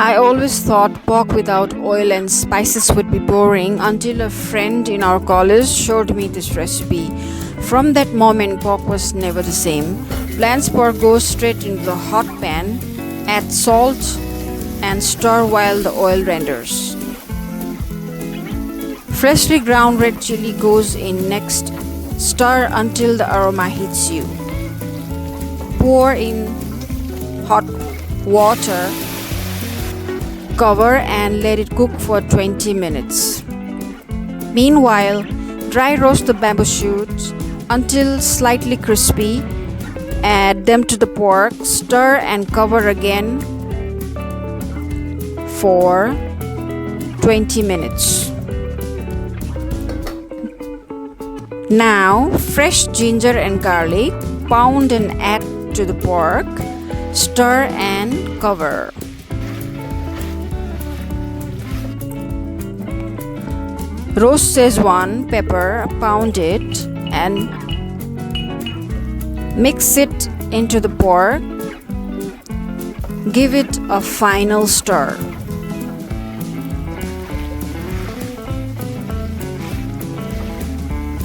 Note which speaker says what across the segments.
Speaker 1: I always thought pork without oil and spices would be boring until a friend in our college showed me this recipe. From that moment, pork was never the same. Blanched pork goes straight into the hot pan, add salt and stir while the oil renders. Freshly ground red chili goes in next. Stir until the aroma hits you. Pour in hot water, cover and let it cook for 20 minutes. Meanwhile, dry roast the bamboo shoots until slightly crispy. Add them to the pork, stir and cover again for 20 minutes. Now, fresh ginger and garlic, pound and add to the pork, stir and cover. Roast schezwan pepper, pound it and mix it into the pork. Give it a final stir.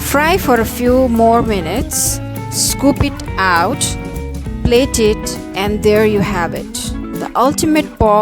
Speaker 1: Fry for a few more minutes, scoop it out, plate it, and there you have it. The ultimate pork